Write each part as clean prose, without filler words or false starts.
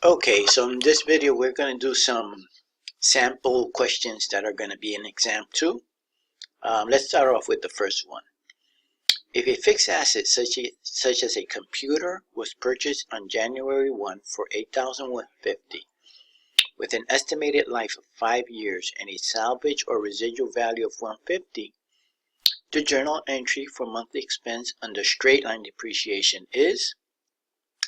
Okay, so in this video we're going to do some sample questions that are going to be in exam 2. Let's start off with the first one. If a fixed asset such as a computer was purchased on January 1 for $8,150 with an estimated life of 5 years and a salvage or residual value of $150, the journal entry for monthly expense under straight line depreciation is...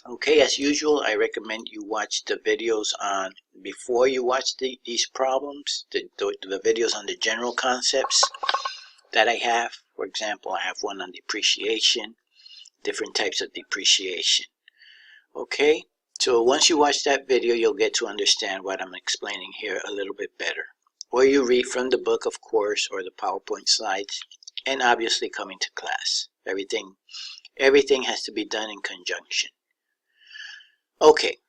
Okay, as usual, I recommend you watch the videos on, before you watch these problems, the videos on the general concepts that I have. For example, I have one on depreciation, different types of depreciation. Okay, so once you watch that video, you'll get to understand what I'm explaining here a little bit better. Or you read from the book, of course, or the PowerPoint slides, and obviously coming to class. Everything has to be done in conjunction. Okay,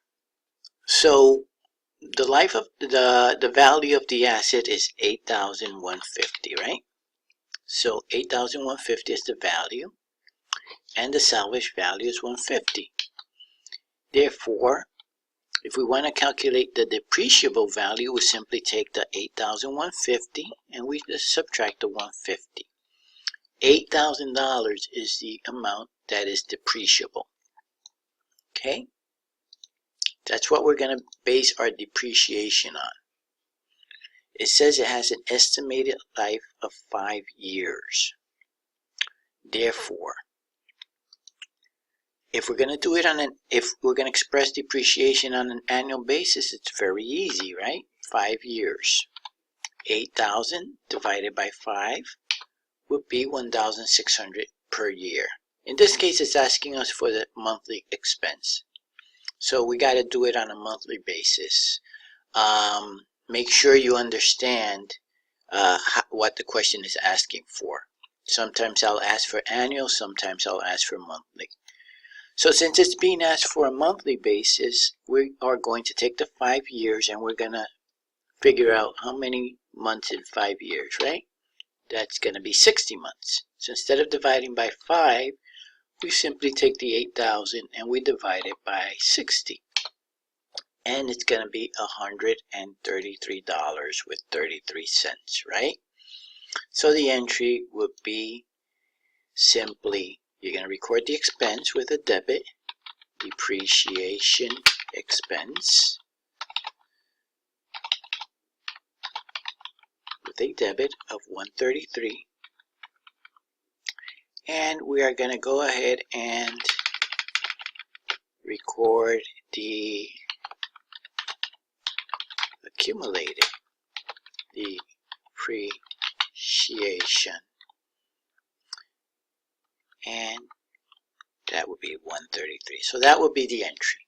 so the life of the value of the asset is $8,150, right? So $8,150 is the value, and the salvage value is $150. Therefore, if we want to calculate the depreciable value, we simply take the $8,150 and we just subtract the $150. $8,000 is the amount that is depreciable. Okay? That's what we're going to base our depreciation on. It says it has an estimated life of 5 years. Therefore, if we're going to express depreciation on an annual basis, it's very easy, right? 5 years. 8,000 divided by 5 would be 1,600 per year. In this case, it's asking us for the monthly expense. So we got to do it on a monthly basis. Make sure you understand what the question is asking for. Sometimes I'll ask for annual, sometimes I'll ask for monthly. So since it's being asked for a monthly basis, we are going to take the 5 years and we're going to figure out how many months in 5 years, right? That's going to be 60 months. So instead of dividing by 5, we simply take the 8,000 and we divide it by 60. And it's going to be $133 with 33 cents, right? So the entry would be simply, you're going to record the expense with a debit, depreciation expense, with a debit of $133. And we are going to go ahead and record the accumulated depreciation, and that would be 133. So that would be the entry.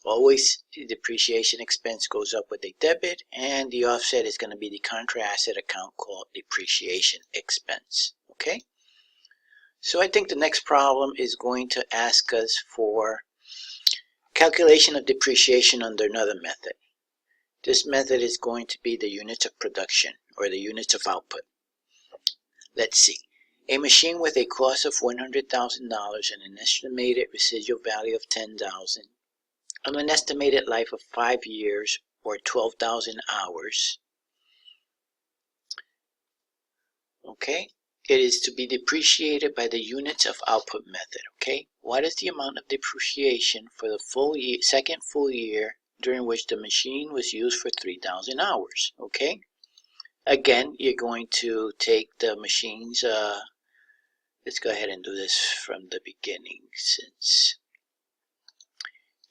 Always the depreciation expense goes up with a debit, and the offset is going to be the contra asset account called depreciation expense. Okay? So I think the next problem is going to ask us for calculation of depreciation under another method. This method is going to be the units of production, or the units of output. Let's see. A machine with a cost of $100,000 and an estimated residual value of $10,000 and an estimated life of 5 years or 12,000 hours. Okay? It is to be depreciated by the units of output method. Okay? What is the amount of depreciation for the second full year during which the machine was used for 3,000 hours? Okay? Again, you're going to take the machine's, let's go ahead and do this from the beginning, since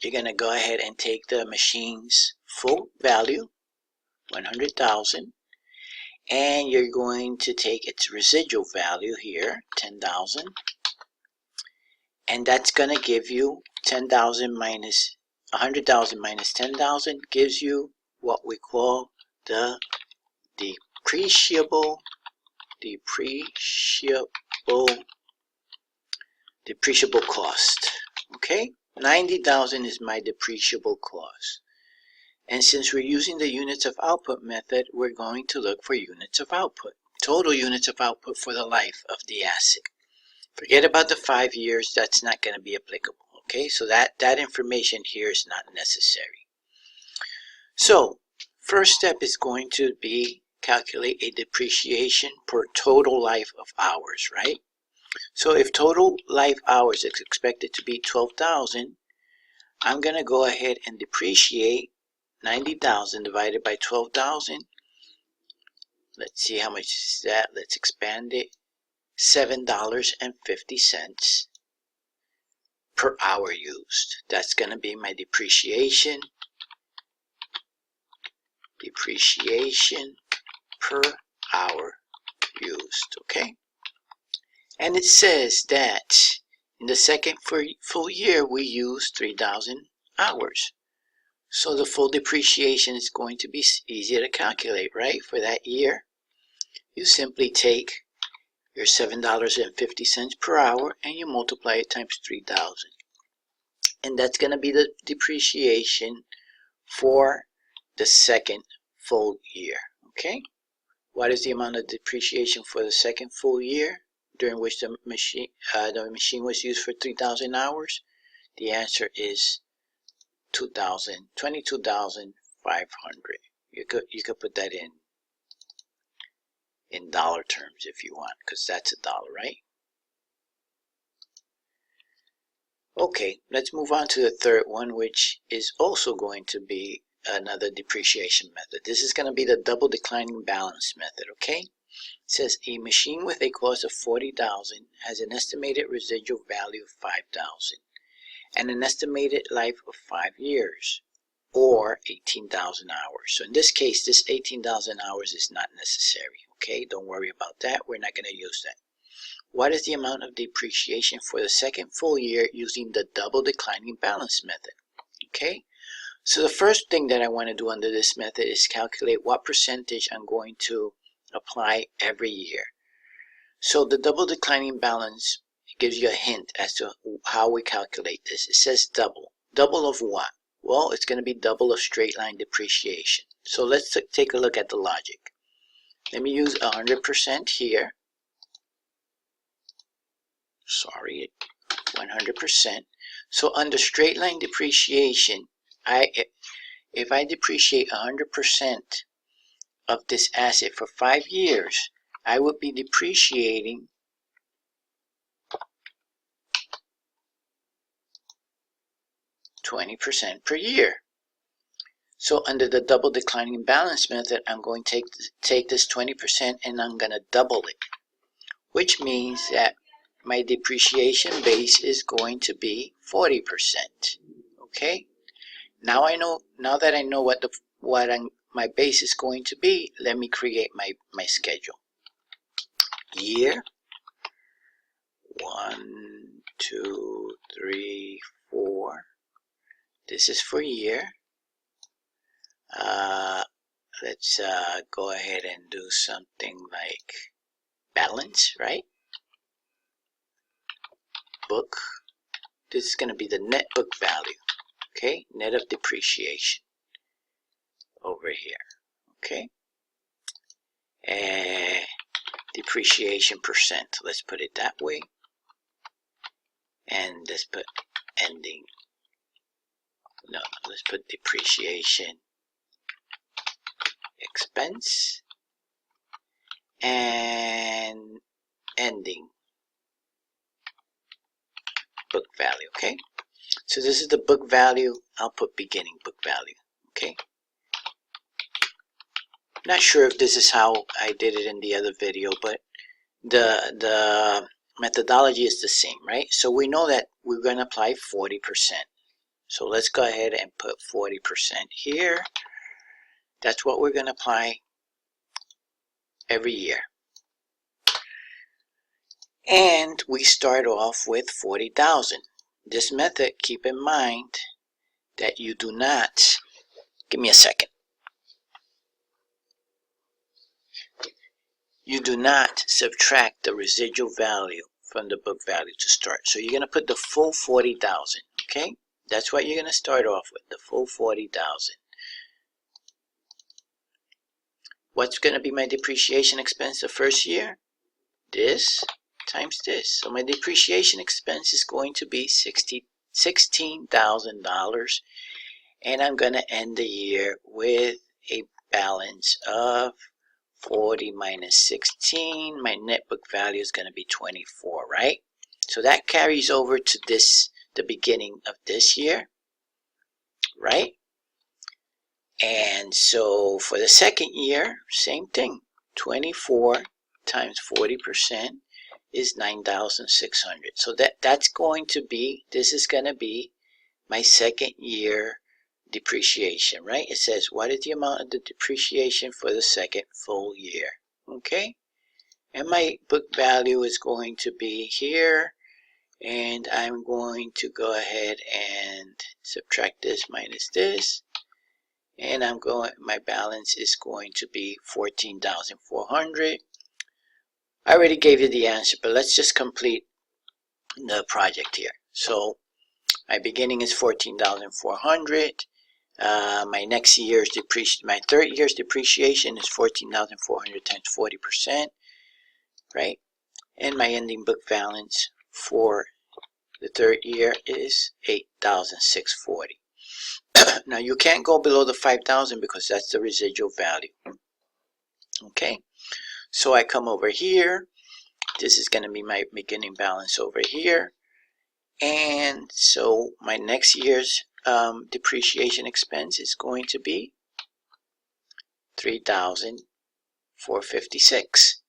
you're going to go ahead and take the machine's full value, 100,000, and you're going to take its residual value here, 10,000, and that's going to give you 10,000 minus 100,000 minus 10,000 gives you what we call the depreciable cost. Okay, 90,000 is my depreciable cost. And since we're using the units of output method, we're going to look for units of output, total units of output for the life of the asset. Forget about the 5 years, that's not going to be applicable. Okay, so that information here is not necessary. So first step is going to be calculate a depreciation per total life of hours, right? So if total life hours is expected to be 12,000, I'm going to go ahead and depreciate 90,000 divided by 12,000. Let's see how much is that. Let's expand it. $7.50 per hour used. That's going to be my depreciation. Depreciation per hour used, okay? And it says that in the second full year we use 3,000 hours. So the full depreciation is going to be easier to calculate, right? For that year, you simply take your $7.50 per hour and you multiply it times 3,000. And that's going to be the depreciation for the second full year, okay? What is the amount of depreciation for the second full year during which the machine was used for 3,000 hours? The answer is 22,500. You could put that in dollar terms if you want, because that's $1, right? Okay, let's move on to the third one, which is also going to be another depreciation method. This is going to be the double declining balance method, okay? It says a machine with a cost of 40,000 has an estimated residual value of 5,000 and an estimated life of 5 years, or 18,000 hours. So in this case, this 18,000 hours is not necessary, okay? Don't worry about that. We're not going to use that. What is the amount of depreciation for the second full year using the double declining balance method? Okay, so the first thing that I want to do under this method is calculate what percentage I'm going to apply every year. So the double declining balance gives you a hint as to how we calculate this. It says double. Double of what? Well, it's going to be double of straight line depreciation. So let's take a look at the logic. Let me use 100% here. Sorry, 100%. So under straight line depreciation, if I depreciate 100% of this asset for 5 years, I would be depreciating 20% per year. So under the double declining balance method, I'm going to take this 20% and I'm going to double it, which means that my depreciation base is going to be 40%. Okay. Now that I know what my base is going to be, let me create my schedule. Year 1, 2, 3, 4. This is for year. Let's go ahead and do something like balance, right? Book. This is going to be the net book value, okay? Net of depreciation over here, okay? Depreciation percent, let's put it that way. And let's put ending. No, let's put depreciation expense and ending book value, okay? So this is the book value. I'll put beginning book value, okay? Not sure if this is how I did it in the other video, but the methodology is the same, right? So we know that we're going to apply 40%. So let's go ahead and put 40% here. That's what we're going to apply every year. And we start off with 40,000. This method, keep in mind that you do not, give me a second. You do not subtract the residual value from the book value to start. So you're going to put the full 40,000, okay? That's what you're going to start off with, the full 40,000. What's going to be my depreciation expense the first year? This times this. So my depreciation expense is going to be $16,000, and I'm going to end the year with a balance of 40 minus 16. My net book value is going to be 24, right? So that carries over to the beginning of this year, right? And so for the second year, same thing. 24 times 40% is 9,600. So that's going to be, this is going to be my second year depreciation, right? It says, what is the amount of the depreciation for the second full year? Okay. And my book value is going to be here. And I'm going to go ahead and subtract this minus this. And my balance is going to be 14,400. I already gave you the answer, but let's just complete the project here. So my beginning is 14,400. My next year's my third year's depreciation is 14,400 times 40%, right? And my ending book balance for the third year is 8,640. Now you can't go below the 5,000 because that's the residual value. Okay, so I come over here. This is going to be my beginning balance over here. And so my next year's depreciation expense is going to be 3,456.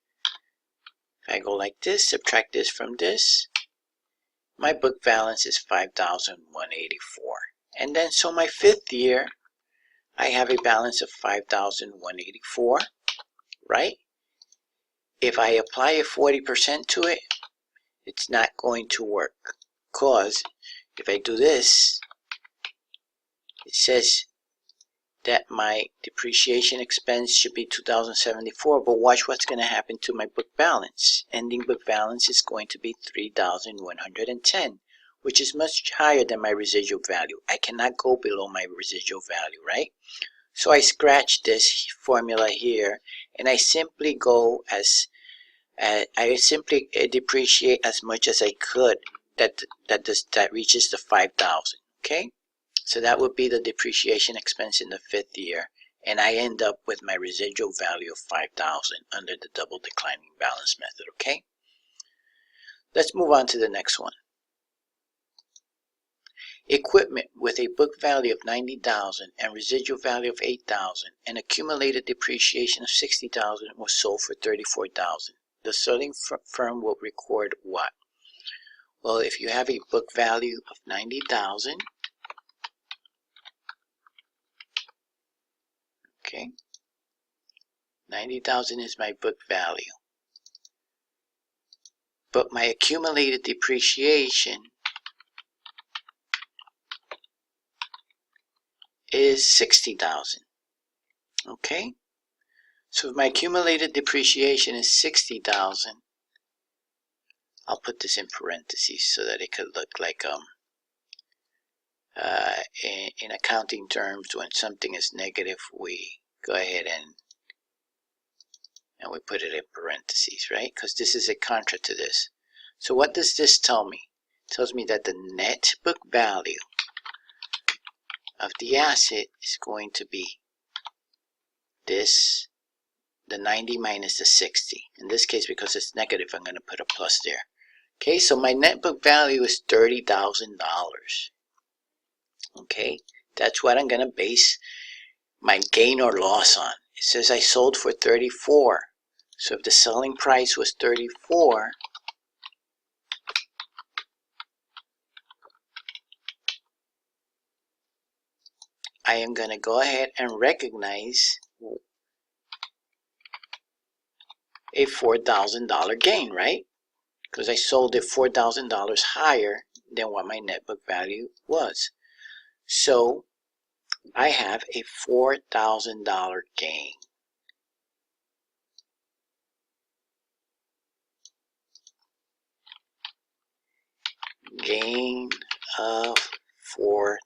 If I go like this, subtract this from this, my book balance is 5,184. And then so my fifth year, I have a balance of 5,184, right? If I apply a 40% to it, it's not going to work. Because if I do this, it says that my depreciation expense should be 2,074, but watch what's going to happen to my book balance. Ending book balance is going to be 3,110, which is much higher than my residual value. I cannot go below my residual value, right? So I scratch this formula here, and I simply go as I simply depreciate as much as I could that reaches the 5,000. Okay, so that would be the depreciation expense in the fifth year, and I end up with my residual value of 5,000 under the double declining balance method. Okay, let's move on to the next one. Equipment with a book value of 90,000 and residual value of 8,000 and accumulated depreciation of 60,000 was sold for 34,000. The selling firm will record what? Well, if you have a book value of 90,000, okay, 90,000 is my book value, but my accumulated depreciation is 60,000. Okay, so if my accumulated depreciation is 60,000, I'll put this in parentheses so that it could look like in accounting terms, when something is negative, we go ahead and we put it in parentheses, right? Because this is a contra to this. So what does this tell me? It tells me that the net book value of the asset is going to be this, the 90 minus the 60. In this case, because it's negative, I'm going to put a plus there. Okay, so my net book value is $30,000. Okay, that's what I'm going to base my gain or loss on. It says I sold for 34. So if the selling price was 34, I am going to go ahead and recognize a $4,000 gain, right? Because I sold it $4,000 higher than what my net book value was. So I have a $4,000 gain. Gain of $4,000,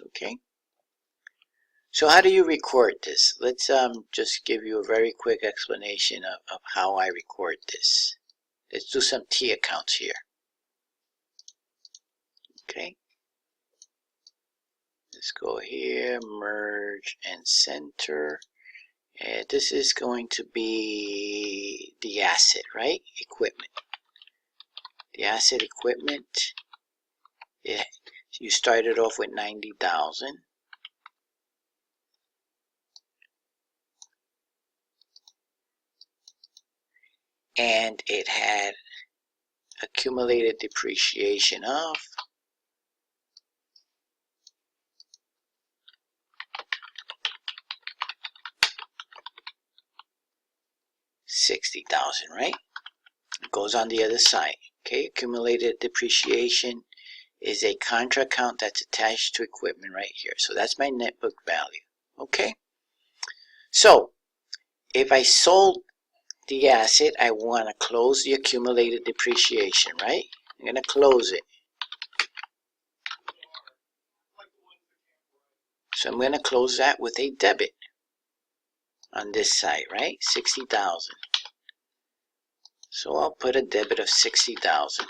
okay? So how do you record this? Let's just give you a very quick explanation of how I record this. Let's do some T accounts here. Okay. Let's go here, merge and center. And this is going to be the asset, right? Equipment. The asset equipment. Yeah, you started off with 90,000. And it had accumulated depreciation of $60,000, right? It goes on the other side. Okay, accumulated depreciation is a contra account that's attached to equipment right here. So that's my net book value. Okay, so if I sold the asset, I want to close the accumulated depreciation, right? I'm going to close it. So I'm going to close that with a debit on this side, right? 60,000. So I'll put a debit of 60,000.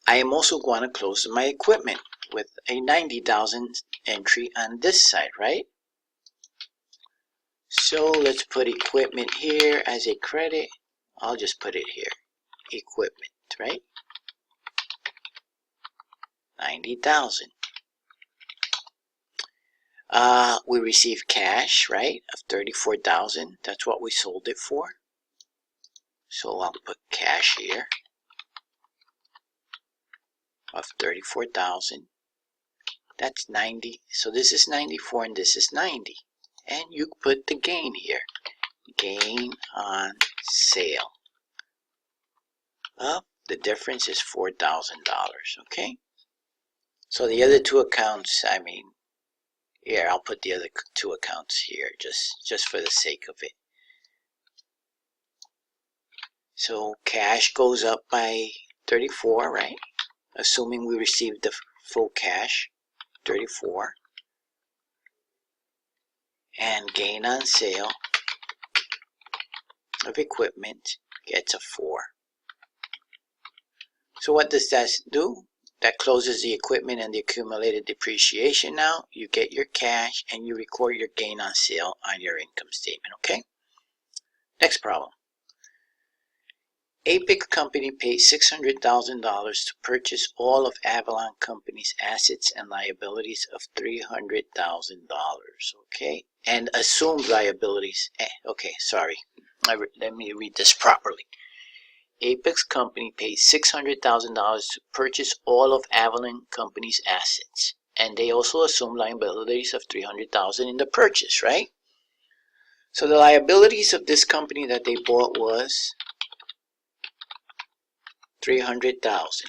I am also going to close my equipment with a 90,000 entry on this side, right? So let's put equipment here as a credit. I'll just put it here, equipment, right? 90,000. We received cash, right, of 34,000. That's what we sold it for. So I'll put cash here of 34,000. That's 90. So this is 94 and this is 90. And you put the gain here. Gain on sale. Well, the difference is $4,000, okay? So the other two accounts, I mean, here, I'll put the other two accounts here just for the sake of it. So cash goes up by 34, right? Assuming we received the full cash, 34. And gain on sale of equipment gets a 4. So what does that do? That closes the equipment and the accumulated depreciation. Now you get your cash and you record your gain on sale on your income statement, okay? Next problem. Apex Company paid $600,000 to purchase all of Avalon Company's assets and liabilities of $300,000, okay? And assumed liabilities. Okay, sorry. Let me read this properly. Apex Company paid $600,000 to purchase all of Avalon Company's assets. And they also assumed liabilities of $300,000 in the purchase, right? So the liabilities of this company that they bought was $300,000,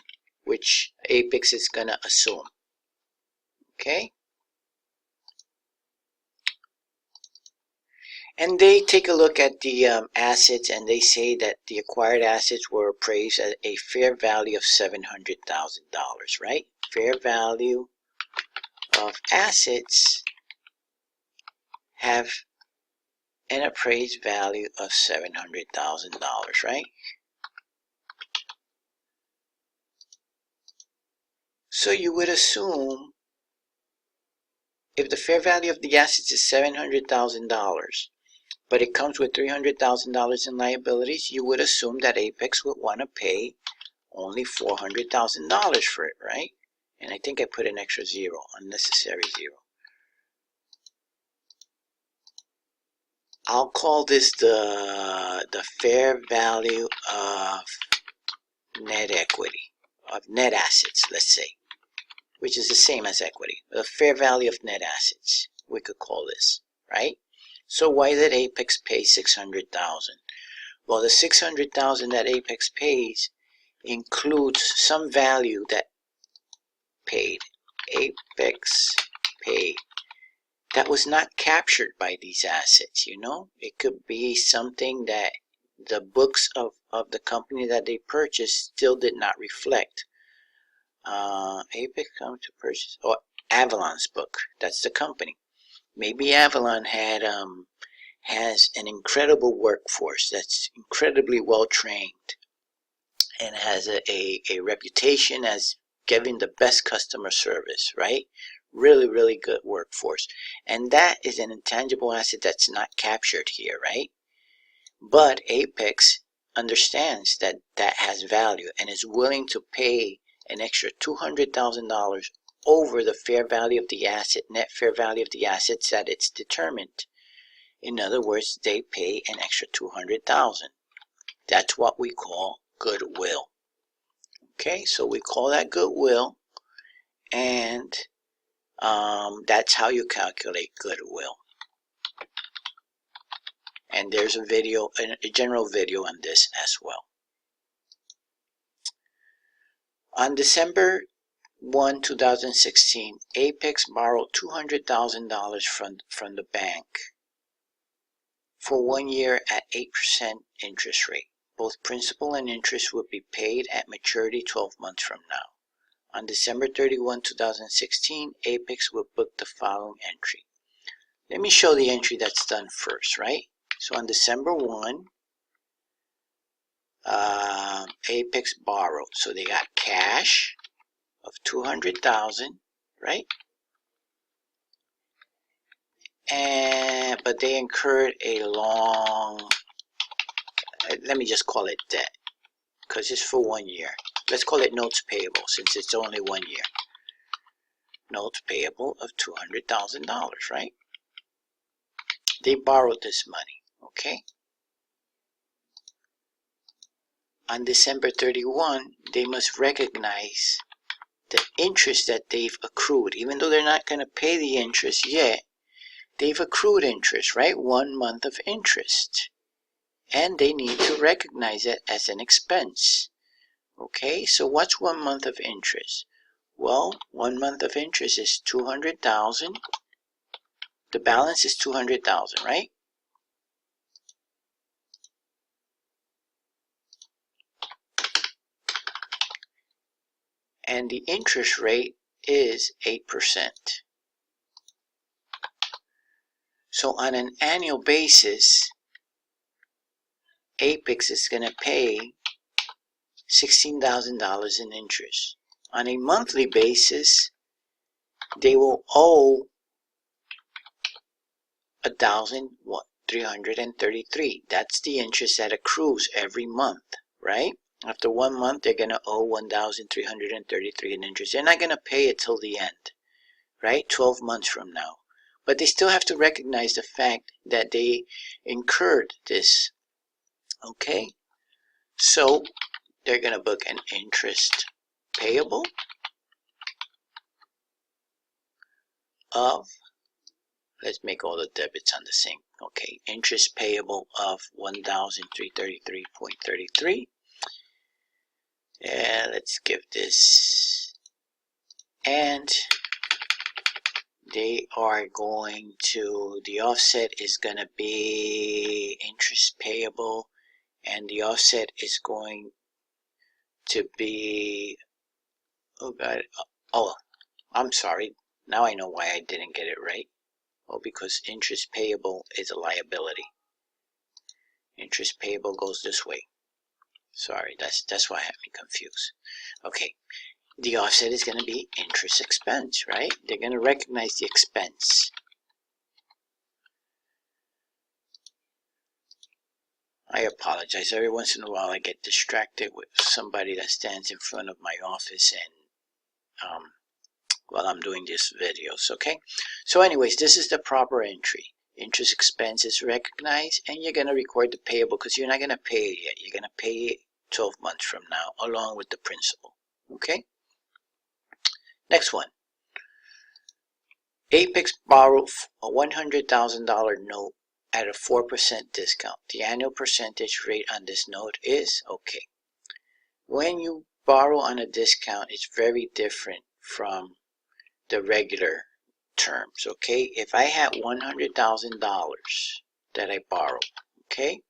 which Apex is going to assume. Okay? And they take a look at the assets and they say that the acquired assets were appraised at a fair value of $700,000, right? Fair value of assets have an appraised value of $700,000, right? So you would assume if the fair value of the assets is $700,000, but it comes with $300,000 in liabilities, you would assume that Apex would want to pay only $400,000 for it, right? And I think I put an extra zero, unnecessary zero. I'll call this the fair value of net equity, of net assets, let's say, which is the same as equity. The fair value of net assets, we could call this, right? So why did Apex pay $600,000? Well, the $600,000 that Apex pays includes some value that paid. Apex paid. That was not captured by these assets, you know? It could be something that the books of the company that they purchased still did not reflect. Apex come to purchase, or Avalon's book, that's the company. Maybe Avalon had has an incredible workforce that's incredibly well trained and has a reputation as giving the best customer service, right? Really, really good workforce. And that is an intangible asset that's not captured here, right? But Apex understands that that has value and is willing to pay an extra $200,000 over the fair value of the asset, net fair value of the assets that it's determined. In other words, they pay an extra $200,000. That's what we call goodwill. Okay, so we call that goodwill, and that's how you calculate goodwill. And there's a video, a general video on this as well. On December 1, 2016, Apex borrowed $200,000 from the bank for 1 year at 8% interest rate. Both principal and interest would be paid at maturity 12 months from now. On December 31, 2016, Apex will book the following entry. Let me show the entry that's done first, right? So on December 1, Apex borrowed. So they got cash of $200,000, right? But they incurred a long, let me just call it debt, because it's for 1 year. Let's call it notes payable, since it's only 1 year. Notes payable of $200,000, right? They borrowed this money, okay? On December 31, they must recognize the interest that they've accrued. Even though they're not going to pay the interest yet, they've accrued interest, right? 1 month of interest. And they need to recognize it as an expense. Okay, so what's 1 month of interest? Well, 1 month of interest is $200,000. The balance is $200,000, right? And the interest rate is 8%. So on an annual basis, Apex is going to pay $16,000 in interest. On a monthly basis, they will owe $1,333. That's the interest that accrues every month, right? After 1 month, they're going to owe $1,333 in interest. They're not going to pay it till the end, right? 12 months from now. But they still have to recognize the fact that they incurred this, okay? So they're going to book an interest payable of, let's make all the debits on the same, okay, interest payable of $1,333.33. Let's give this, and they are going to, the offset is going to be interest payable, and the offset is going to be, oh god, oh, I'm sorry, now I know why I didn't get it right. Well, because interest payable is a liability. Interest payable goes this way. Sorry, that's why I had me confused. Okay, the offset is going to be interest expense, right? They're going to recognize the expense. I apologize. Every once in a while I get distracted with somebody that stands in front of my office and while I'm doing these videos, okay? So anyways, this is the proper entry. Interest expense is recognized, and you're going to record the payable because you're not going to pay it yet. You're going to pay it 12 months from now along with the principal, okay? Next one. Apex borrowed a $100,000 note at a 4% discount. The annual percentage rate on this note is, okay. When you borrow on a discount, it's very different from the regular terms, okay? If I had $100,000 that I borrowed, okay?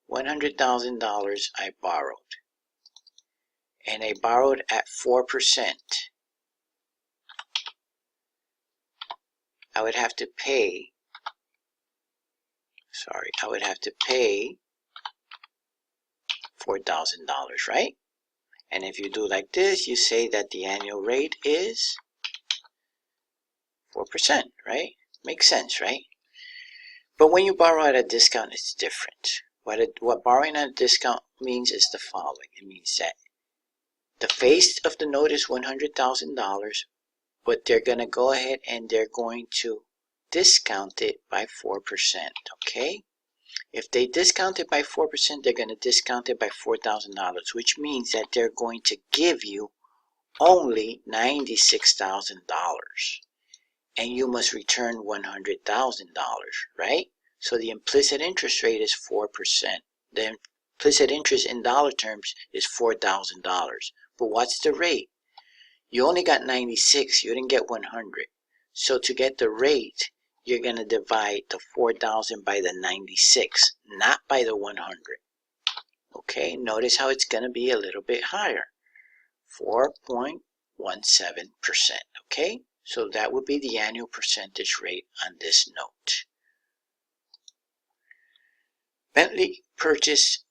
$100,000 I borrowed, and I borrowed at 4%. I would have to pay sorry, I would have to pay $4,000, right? And if you do like this, you say that the annual rate is 4%, right? Makes sense, right? But when you borrow at a discount, it's different. What borrowing at a discount means is the following. It means that the face of the note is $100,000, but they're going to go ahead and they're going to discount it by 4%, okay? If they discount it by 4%, they're going to discount it by $4,000, which means that they're going to give you only $96,000. And you must return $100,000, right? So the implicit interest rate is 4%. The implicit interest in dollar terms is $4,000. But what's the rate? You only got 96, you didn't get 100. So to get the rate, you're going to divide the 4,000 by the 96, not by the 100. Okay, notice how it's going to be a little bit higher, 4.17%. Okay, so that would be the annual percentage rate on this note. Bentley purchased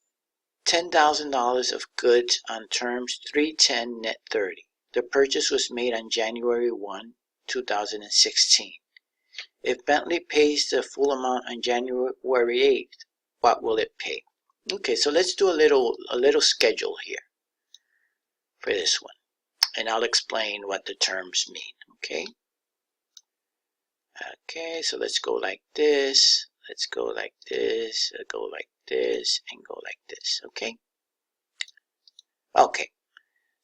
$10,000 of goods on terms 310 net 30. The purchase was made on January 1, 2016. If Bentley pays the full amount on January 8th, what will it pay? Okay, so let's do a little schedule here for this one, and I'll explain what the terms mean. Okay, so let's go like this, let's go like this, go like this, and go like this. Okay,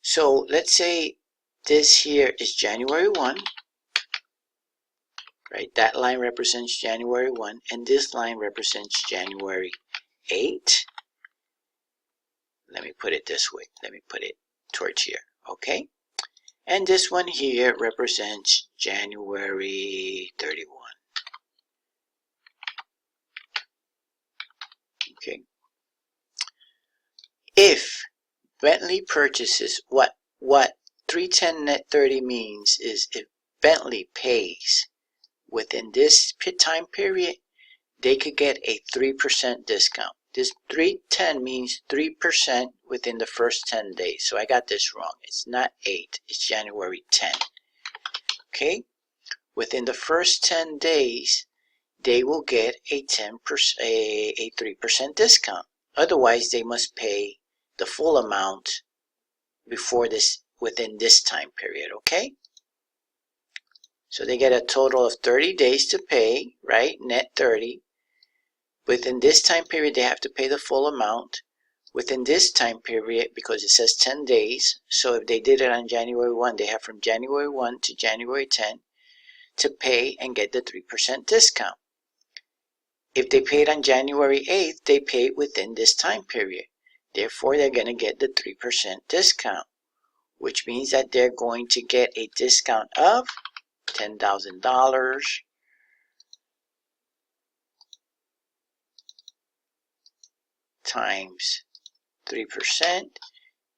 so let's say this here is January 1, right? That line represents January 1, and this line represents January 8. Let me put it this way. Let me put it towards here, okay? And this one here represents January 31. Okay. If Bentley purchases, what 310 net 30 means is if Bentley pays within this time period, they could get a 3% discount. This 310 means 3% within the first 10 days. So I got this wrong. It's not 8, it's January 10. Okay? Within the first 10 days, they will get a 3% discount. Otherwise, they must pay the full amount before this, within this time period, okay? So they get a total of 30 days to pay, right? Net 30. Within this time period, they have to pay the full amount. Within this time period, because it says 10 days, so if they did it on January 1, they have from January 1 to January 10 to pay and get the 3% discount. If they paid on January 8th, they paid within this time period. Therefore, they're going to get the 3% discount, which means that they're going to get a discount of $10,000 times 3%.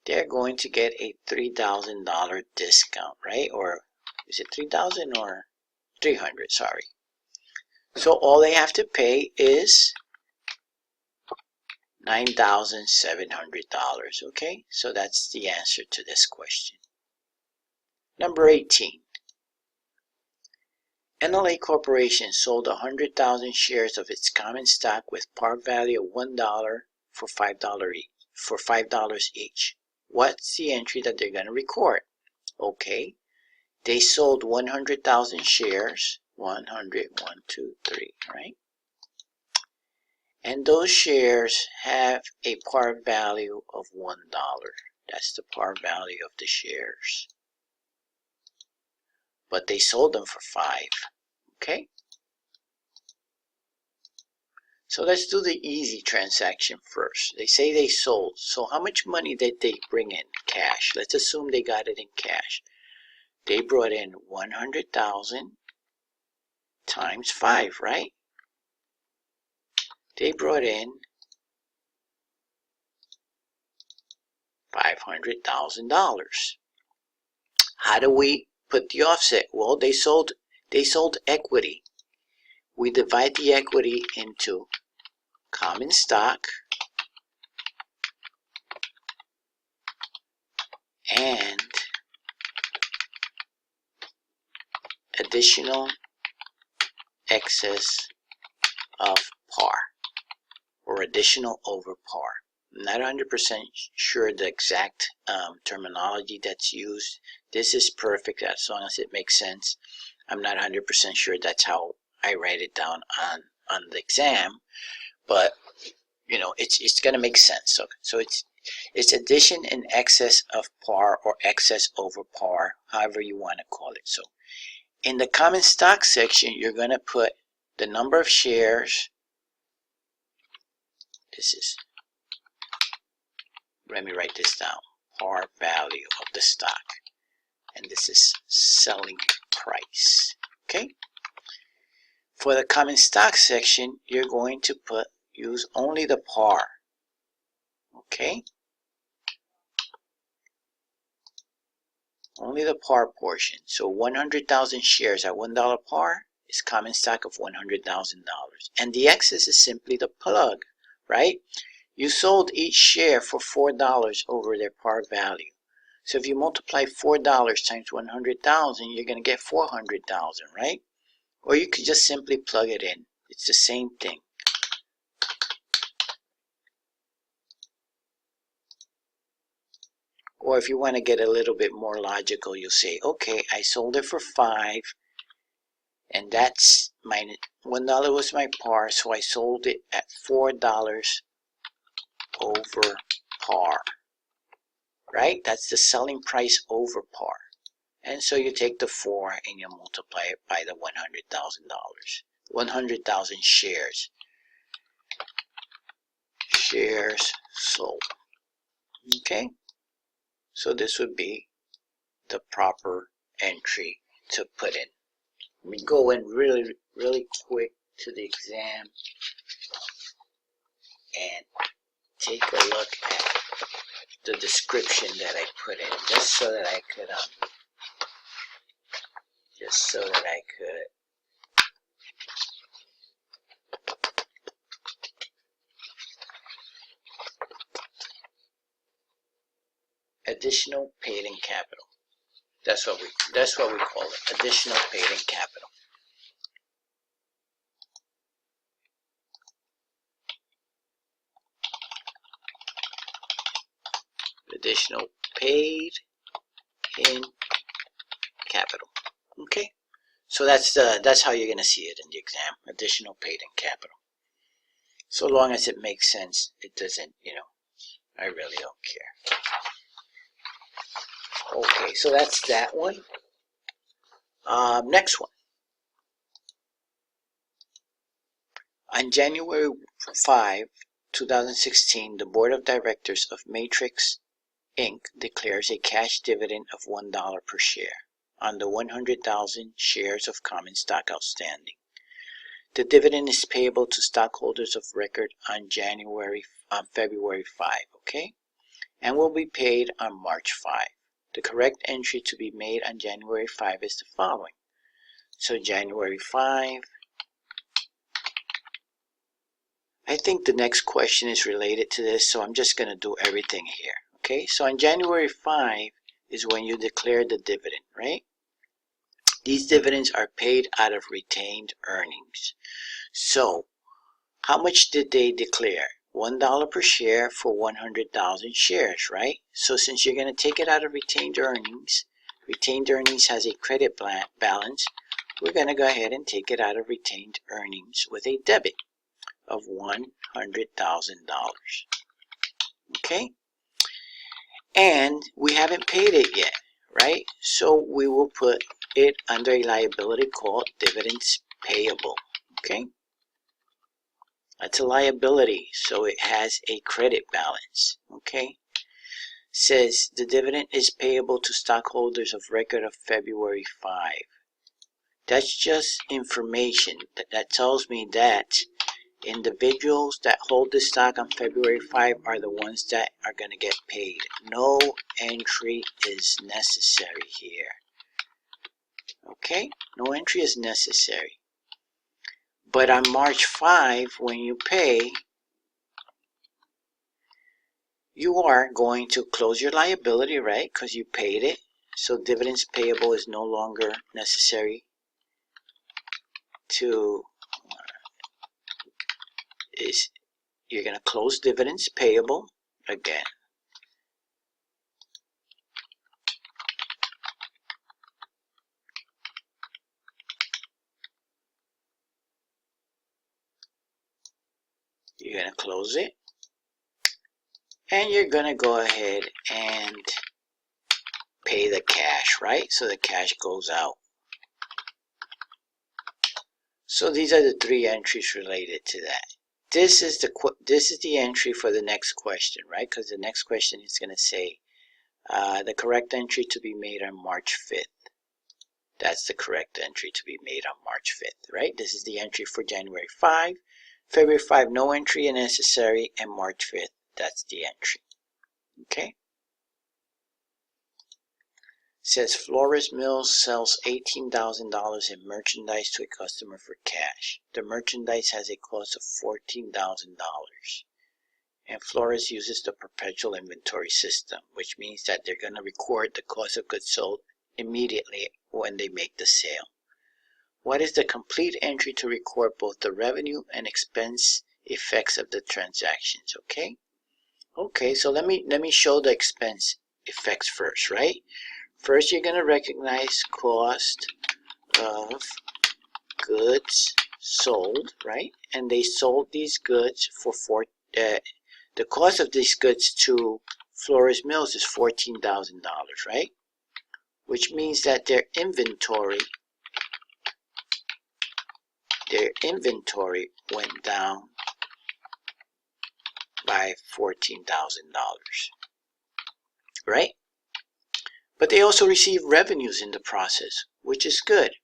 They're going to get a $3,000 discount, right? Or is it 3,000 or 300? Sorry. So all they have to pay is $9,700, okay? So that's the answer to this question. Number 18. NLA Corporation sold 100,000 shares of its common stock with par value of $1 for $5 each. What's the entry that they're going to record? Okay, they sold 100,000 shares, 100, 1, 2, 3, right? And those shares have a par value of $1. That's the par value of the shares. But they sold them for $5. Okay? So let's do the easy transaction first. They say they sold. So how much money did they bring in? Cash. Let's assume they got it in cash. They brought in 100,000 times 5, right? They brought in $500,000. How do we put the offset? Well, they sold equity. We divide the equity into common stock and additional excess of par or additional over par. I'm not 100% sure the exact terminology that's used. This is perfect as long as it makes sense. I'm not 100% sure that's how I write it down on the exam, but you know, it's going to make sense. So it's addition in excess of par or excess over par, however you want to call it. So in the common stock section, you're going to put the number of shares. Let me write this down. Par value of the stock. And this is selling price. Okay? For the common stock section, you're going to use only the par. Okay? Only the par portion. So 100,000 shares at $1 par is common stock of $100,000. And the excess is simply the plug, right? You sold each share for $4 over their par value. So if you multiply $4 times 100,000, you're going to get 400,000, right? Or you could just simply plug it in. It's the same thing. Or if you want to get a little bit more logical, you'll say, okay, I sold it for $5, and that's my $1 was my par, so I sold it at $4 over par. Right? That's the selling price over par. And so you take the 4 and you multiply it by the $100,000. 100,000 shares. Shares sold. Okay? So this would be the proper entry to put in. Let me go in really quick to the exam and take a look at the description that I put in, just so that I could additional paid-in capital. That's what we call it. Additional paid-in capital. Additional paid-in capital. Okay, so that's how you're going to see it in the exam. Additional paid-in capital. So long as it makes sense, it doesn't. I really don't care. Okay, so that's that one. Next one. On January 5, 2016, the Board of Directors of Matrix Inc. declares a cash dividend of $1 per share on the 100,000 shares of common stock outstanding. The dividend is payable to stockholders of record on February 5, okay? And will be paid on March 5. The correct entry to be made on January 5 is the following. So January 5. I think the next question is related to this, so I'm just going to do everything here. Okay, so on January 5 is when you declare the dividend, right? These dividends are paid out of retained earnings. So, how much did they declare? $1 per share for 100,000 shares, right? So since you're going to take it out of retained earnings has a credit balance, we're going to go ahead and take it out of retained earnings with a debit of $100,000. Okay? And we haven't paid it yet, right? So we will put it under a liability called dividends payable. Okay? That's a liability, so it has a credit balance. Okay? Says the dividend is payable to stockholders of record of February 5. That's just information that tells me that individuals that hold the stock on February 5 are the ones that are going to get paid. No entry is necessary here. Okay? No entry is necessary. But on March 5, when you pay, you are going to close your liability, right? Because you paid it. So dividends payable is no longer necessary to, you're going to close dividends payable again. You're going to close it. And you're going to go ahead and pay the cash, right? So the cash goes out. So these are the three entries related to that. This is the entry for the next question, right? Because the next question is going to say the correct entry to be made on March 5th. That's the correct entry to be made on March 5th, right? This is the entry for January 5. February 5, no entry necessary, and March 5th, that's the entry. Okay? Says Flores Mills sells $18,000 in merchandise to a customer for cash. The merchandise has a cost of $14,000. And Flores uses the perpetual inventory system, which means that they're going to record the cost of goods sold immediately when they make the sale. What is the complete entry to record both the revenue and expense effects of the transactions? Okay, so let me show the expense effects first, right? First, you're going to recognize cost of goods sold, right? And they sold these goods for the cost of these goods to Flores Mills is $14,000, right? Which means that their inventory went down by $14,000, right? But they also receive revenues in the process, which is good,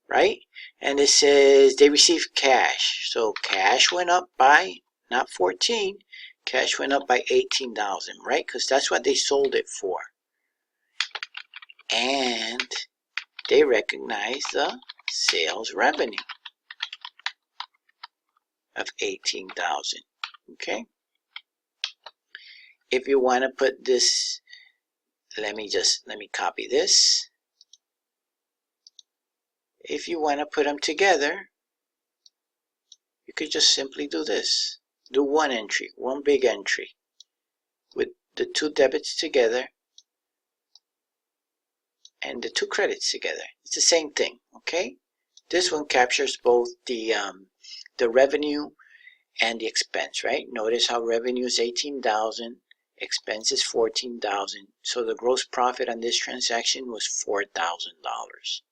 right? And it says they received cash. So cash went up by, not 14, cash went up by 18,000, right? Because that's what they sold it for. And they recognize the sales revenue of 18,000, okay? If you want to put this, let me copy this. If you want to put them together, you could just simply do this. Do one entry, one big entry with the two debits together and the two credits together. It's the same thing, okay? This one captures both the revenue and the expense, right? Notice how revenue is 18,000, expense is 14,000. So the gross profit on this transaction was $4,000.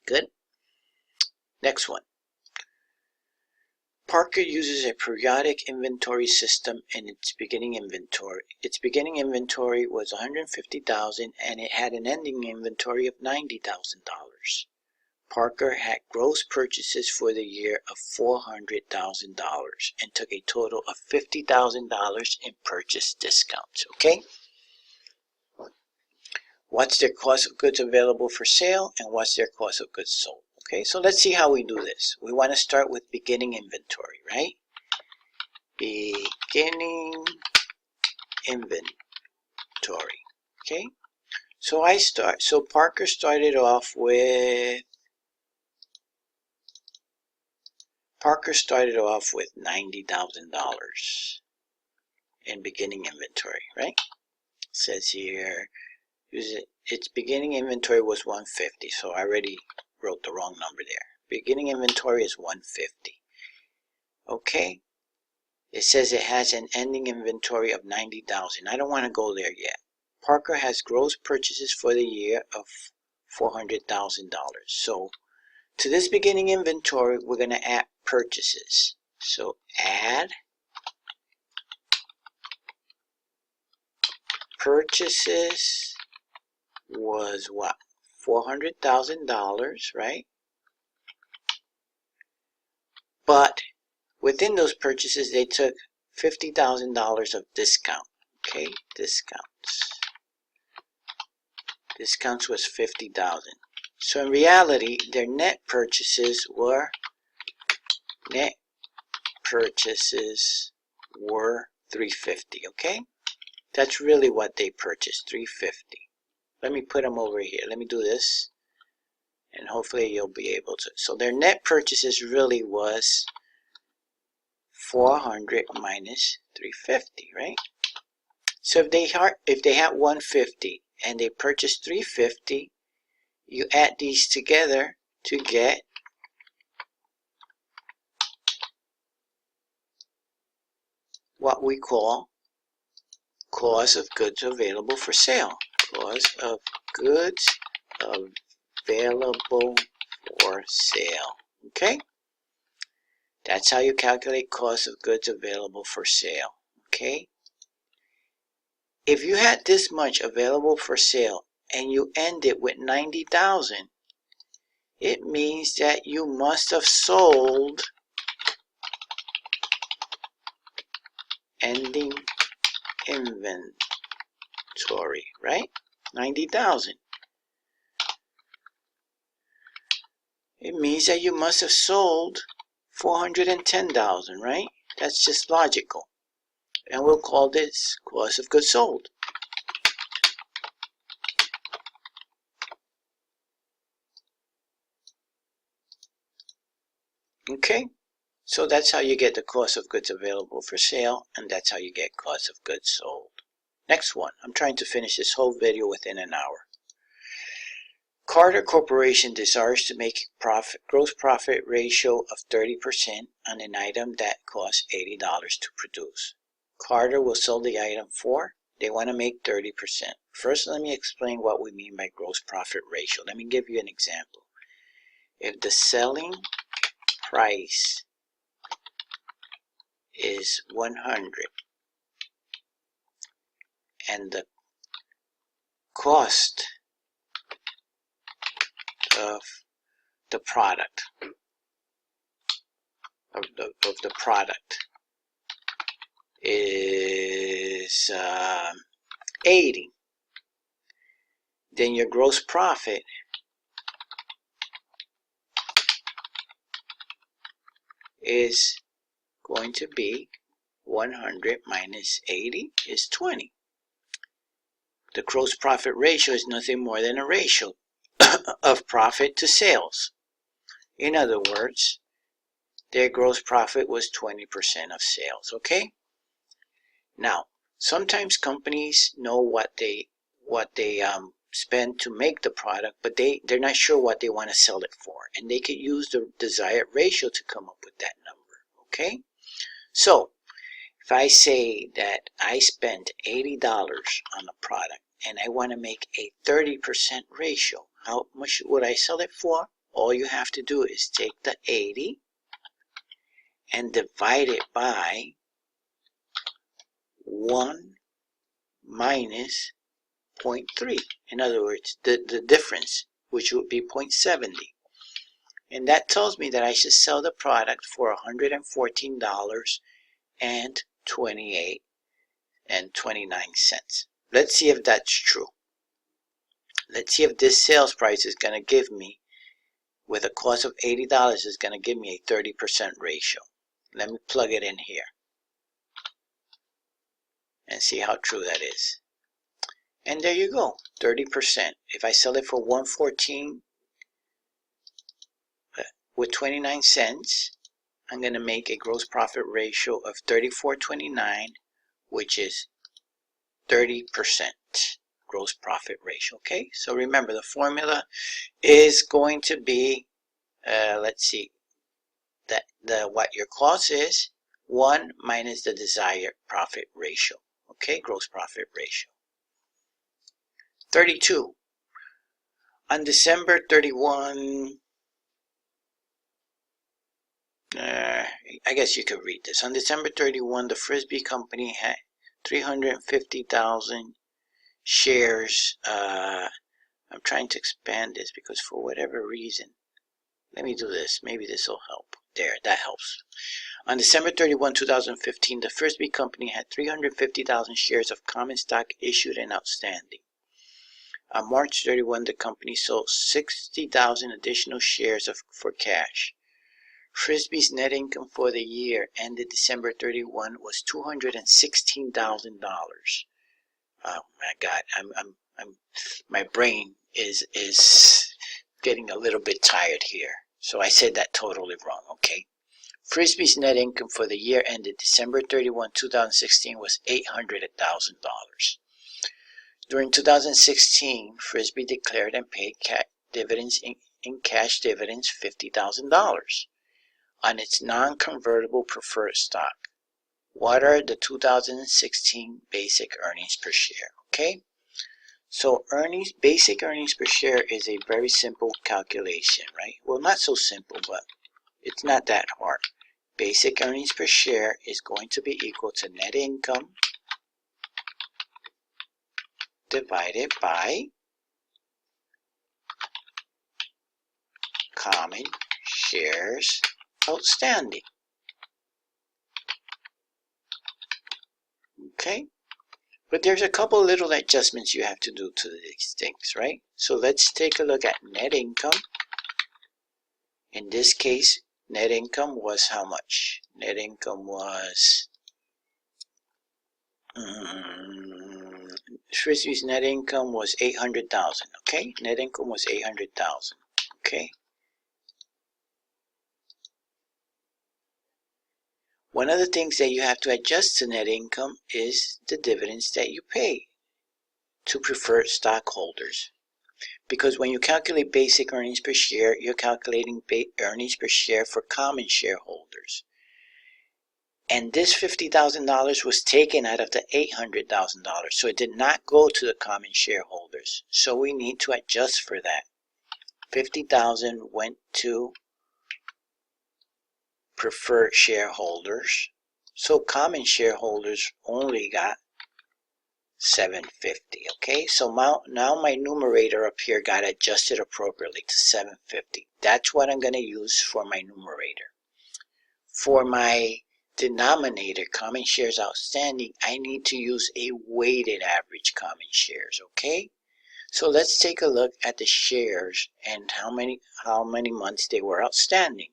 Good. Next one. Parker uses a periodic inventory system in its beginning inventory. Its beginning inventory was $150,000 and it had an ending inventory of $90,000. Parker had gross purchases for the year of $400,000 and took a total of $50,000 in purchase discounts, okay? What's their cost of goods available for sale and what's their cost of goods sold? Okay, so let's see how we do this. We want to start with beginning inventory, right? Beginning inventory, okay? So Parker started off with $90,000 in beginning inventory, right? It says here, its beginning inventory was $150, so I already wrote the wrong number there. Beginning inventory is $150. Okay. It says it has an ending inventory of $90,000. I don't want to go there yet. Parker has gross purchases for the year of $400,000. So to this beginning inventory, we're going to add purchases. So add purchases was what? $400,000, right? But within those purchases, they took $50,000 of discount. Okay, discounts was $50,000. So in reality, their net purchases were $350. Okay. That's really what they purchased, $350. Let me put them over here. Let me do this, and hopefully you'll be able to. So their net purchases really was 400 minus 350, right? So if they had 150 and they purchased 350, you add these together to get what we call cost of goods available for sale. Cost of goods available for sale. Okay? That's how you calculate cost of goods available for sale. Okay? If you had this much available for sale and you end it with 90,000, it means that you must have sold ending inventory, right? 90,000. It means that you must have sold 410,000, right? That's just logical. And we'll call this cost of goods sold. Okay? So that's how you get the cost of goods available for sale, and that's how you get cost of goods sold. Next one. I'm trying to finish this whole video within an hour. Carter Corporation desires to make gross profit ratio of 30% on an item that costs $80 to produce. Carter will sell the item for, they want to make 30%. First, let me explain what we mean by gross profit ratio. Let me give you an example. If the selling price is 100 and the cost of the product is 80, then your gross profit is going to be 100 minus 80 is 20. The gross profit ratio is nothing more than a ratio of profit to sales. In other words, their gross profit was 20% of sales, okay? Now, sometimes companies know what they spend to make the product, but they're not sure what they want to sell it for, and they could use the desired ratio to come up with that number, okay? So, if I say that I spent $80 on a product and I want to make a 30% ratio, how much would I sell it for? All you have to do is take the 80 and divide it by 1 minus 0.3. In other words, the difference, which would be 0.70. And that tells me that I should sell the product for $114.28.29. Let's see if that's true. Let's see if this sales price is going to give me, with a cost of $80, is going to give me a 30% ratio. Let me plug it in here and see how true that is. And there you go, 30%. If I sell it for $114 with 29 cents, I'm going to make a gross profit ratio of 34.29, which is 30% gross profit ratio. Okay, so remember the formula is going to be, let's see, that what your cost is 1 minus the desired profit ratio. Okay, gross profit ratio. 32. On December 31, I guess you could read this. On December 31, the Frisbee company had 350,000 shares. I'm trying to expand this because for whatever reason, let me do this. Maybe this will help. There, that helps. On December 31, 2015, the Frisbee company had 350,000 shares of common stock issued and outstanding. On March 31, the company sold 60,000 additional shares for cash. Frisbee's net income for the year ended December 31 was $216,000. Oh my God, my brain is getting a little bit tired here. So I said that totally wrong, okay? Frisbee's net income for the year ended December 31, 2016 was $800,000. During 2016, Frisbee declared and paid dividends in cash dividends $50,000 on its non-convertible preferred stock. What are the 2016 basic earnings per share? Okay, so basic earnings per share is a very simple calculation, right? Well, not so simple, but it's not that hard. Basic earnings per share is going to be equal to net income divided by common shares outstanding. Okay, but there's a couple little adjustments you have to do to these things, right? So let's take a look at net income. In this case, net income was how much? Net income was Frisbee's net income was $800,000. Okay, net income was $800,000. Okay. One of the things that you have to adjust to net income is the dividends that you pay to preferred stockholders. Because when you calculate basic earnings per share, you're calculating earnings per share for common shareholders. And this $50,000 was taken out of the $800,000, so it did not go to the common shareholders. So we need to adjust for that. $50,000 went to preferred shareholders, so common shareholders only got $750. Okay, so now my numerator up here got adjusted appropriately to $750. That's what I'm going to use for my numerator. For my denominator, common shares outstanding, I need to use a weighted average common shares. Okay, so let's take a look at the shares and how many months they were outstanding.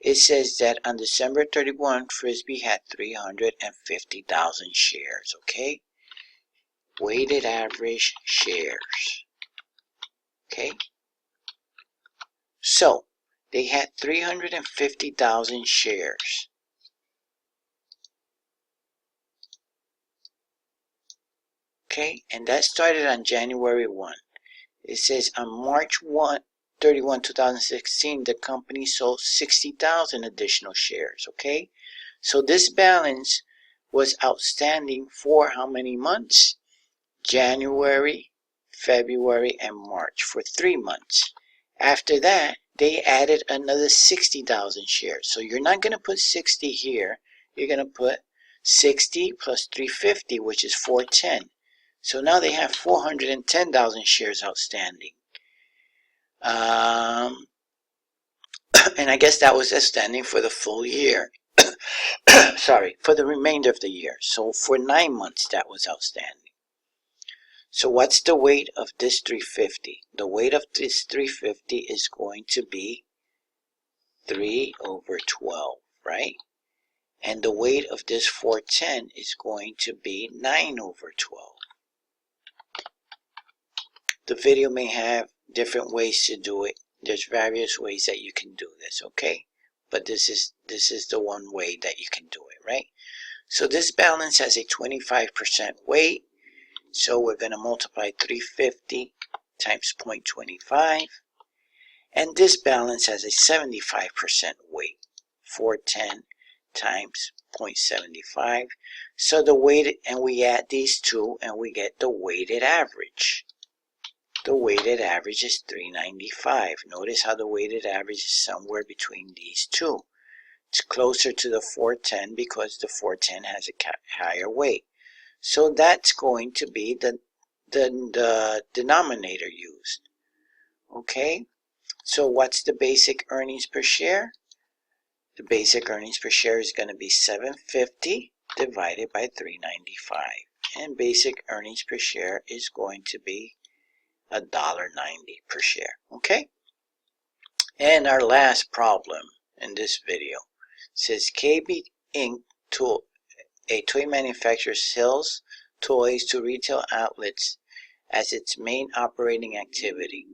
It says that on December 31, Frisbee had 350,000 shares. Okay, weighted average shares. Okay, so they had 350,000 shares. Okay, and that started on January 1. It says on March 31, 2016, the company sold 60,000 additional shares. Okay, so this balance was outstanding for how many months? January, February, and March, for 3 months. After that, they added another 60,000 shares. So you're not going to put 60 here. You're going to put 60 plus 350, which is 410. So now they have 410,000 shares outstanding. And I guess that was outstanding for the full year. Sorry, for the remainder of the year. So for 9 months, that was outstanding. So what's the weight of this 350? The weight of this 350 is going to be 3 over 12, right? And the weight of this 410 is going to be 9 over 12. The video may have different ways to do it. There's various ways that you can do this, okay? But this is the one way that you can do it, right? So this balance has a 25% weight. So we're going to multiply 350 times 0.25. And this balance has a 75% weight, 410 times 0.75. So the weighted, and we add these two and we get the weighted average. The weighted average is 395. Notice how the weighted average is somewhere between these two. It's closer to the 410 because the 410 has a higher weight. So that's going to be the denominator used. Okay, so what's the basic earnings per share? The basic earnings per share is going to be 750 divided by 395. And basic earnings per share is going to be $1.90 per share. Okay, and our last problem in this video says KB Inc. a toy manufacturer sells toys to retail outlets as its main operating activity.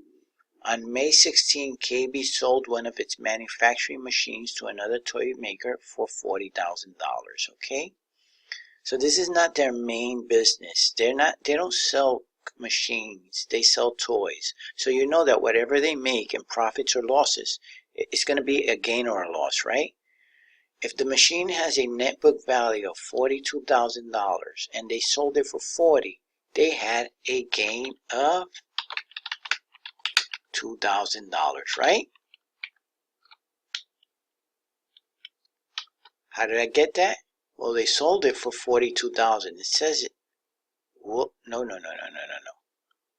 On May 16, KB sold one of its manufacturing machines to another toy maker for $40,000, okay? So this is not their main business. They don't sell machines, they sell toys. So you know that whatever they make in profits or losses, it's going to be a gain or a loss, right? If the machine has a net book value of $42,000 and they sold it for $40,000, they had a gain of $2,000, right? How did I get that? Well, they sold it for $42,000. It says it. Whoop, no. It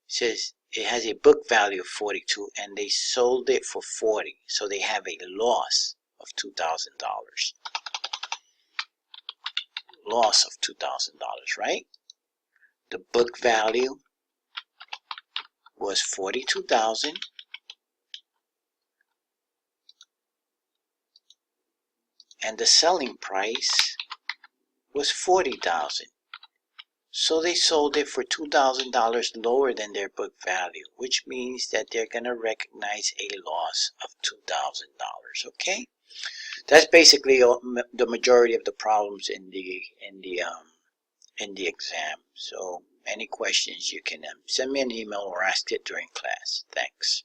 says it has a book value of $42,000 and they sold it for $40,000. So they have a loss of $2,000. Loss of $2,000, right? The book value was $42,000. And the selling price was $40,000. So they sold it for $2,000 lower than their book value, which means that they're going to recognize a loss of $2,000, okay? That's basically the majority of the problems in the exam. So any questions, you can send me an email or ask it during class. Thanks.